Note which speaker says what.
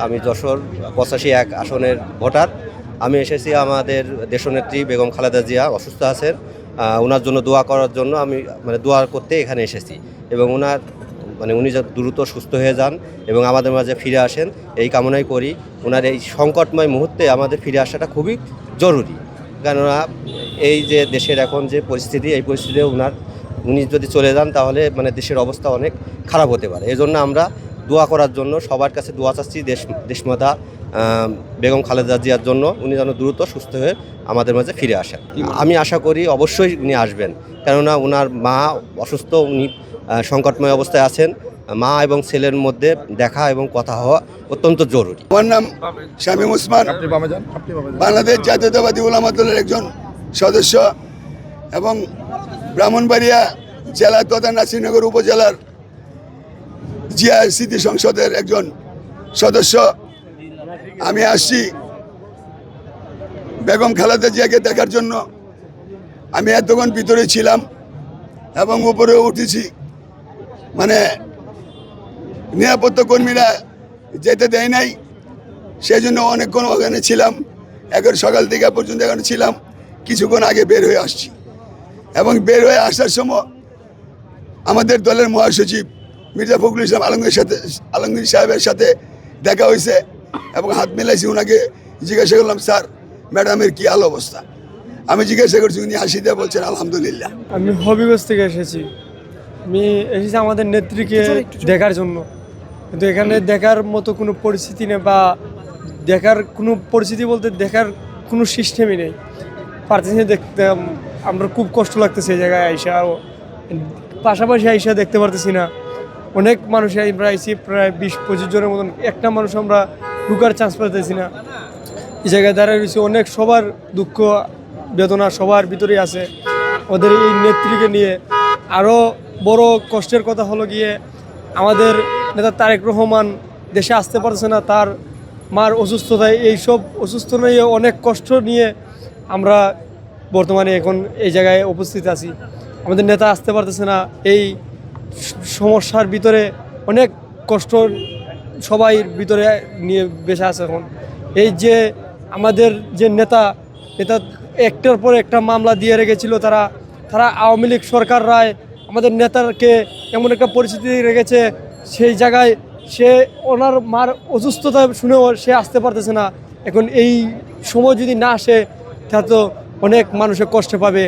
Speaker 1: আমি যশোর 85-1 আসনের ভোটার। আমি এসেছি আমাদের দেশনেত্রী বেগম খালেদা জিয়া অসুস্থ আছেন, ওনার জন্য দোয়া করার জন্য আমি দোয়া করতে এখানে এসেছি এবং উনি যত দ্রুত সুস্থ হয়ে যান এবং আমাদের মাঝে ফিরে আসেন এই কামনাই করি। ওনার এই সংকটময় মুহূর্তে আমাদের ফিরে আসাটা খুবই জরুরি, কেননা এই যে দেশের এখন যে পরিস্থিতি, এই পরিস্থিতিতে উনি যদি চলে যান তাহলে দেশের অবস্থা অনেক খারাপ হতে পারে। এই জন্য আমরা দোয়া করার জন্য সবার কাছে দোয়া চাচ্ছি দেশমাতা বেগম খালেদা জিয়ার জন্য, উনি যেন দ্রুত সুস্থ হয়ে আমাদের মাঝে ফিরে আসেন। আমি আশা করি অবশ্যই উনি আসবেন, কেননা ওনার মা অসুস্থ, উনি সংকটময় অবস্থায় আছেন। মা এবং ছেলের মধ্যে দেখা এবং কথা হওয়া অত্যন্ত জরুরি।
Speaker 2: আমার নাম শামীম ওসমান, বাংলাদেশ জাতীয়তাবাদী উলামা দলের একজন সদস্য এবং ব্রাহ্মণবাড়িয়া জেলা তথা নাসিরনগর উপজেলার জিয়া স্মৃতি সংসদের একজন সদস্য। আমি আসছি বেগম খালেদা জিয়াকে দেখার জন্য। আমি এতক্ষণ ভিতরে ছিলাম এবং উপরে উঠেছি, নিরাপত্তা কর্মীরা যেতে দেয় নাই, সেই জন্য অনেকক্ষণ ওখানে ছিলাম। সকাল থেকে পর্যন্ত এখানে ছিলাম, কিছুক্ষণ আগে বের হয়ে আসছি এবং বের হয়ে আসার সময় আমাদের দলের মহাসচিব মির্জা ফখরুল ইসলাম আলমগীর সাহেবের সাথে দেখা হয়েছে এবং হাত মেলাইছি। ওনাকে জিজ্ঞাসা করলাম, স্যার ম্যাডামের কী হাল অবস্থা? আমি জিজ্ঞাসা করছি, উনি হাসি দিয়ে বলছেন আলহামদুলিল্লাহ।
Speaker 3: আমি হবিগঞ্জ থেকে এসেছি। আমি এসেছি আমাদের নেত্রীকে দেখার জন্য, কিন্তু এখানে দেখার মতো কোনো পরিস্থিতি নেই, বা দেখার কোনো পরিস্থিতি বলতে দেখার কোনো সিস্টেমই নেই। পারতেছি দেখতে, আমরা খুব কষ্ট লাগতেছে এই জায়গায় আইসা, পাশাপাশি আইসা দেখতে পারতেছি না। অনেক মানুষ আমরা আইসি, প্রায় 20-25 জনের মতন, একটা মানুষ আমরা ঢুকার চান্স পাইতেছি না। এই জায়গায় দাঁড়ায় রয়েছে, অনেক সবার দুঃখ বেদনা সবার ভিতরেই আছে ওদের এই নেত্রীকে নিয়ে। আরও বড় কষ্টের কথা হলো গিয়ে আমাদের নেতা তারেক রহমান দেশে আসতে পারছে না, তার মার অসুস্থতায়। এইসব অসুস্থ নিয়ে অনেক কষ্ট নিয়ে আমরা বর্তমানে এখন এই জায়গায় উপস্থিত আছি। আমাদের নেতা আসতে পারতেছে না, এই সমস্যার ভিতরে অনেক কষ্ট সবাই ভিতরে নিয়ে বেঁচে আছে এখন। এই যে আমাদের যে নেতা একটার পর একটা মামলা দিয়ে রেখেছিল, তারা আওয়ামী লীগ সরকার রায় আমাদের নেতাকে এমন একটা পরিস্থিতি রেখেছে, সেই জায়গায় সে ওনার মার অসুস্থতা শুনেও সে আসতে পারতেছে না। এখন এই সময় যদি না আসে তাহলে তো অনেক মানুষের কষ্ট পাবে।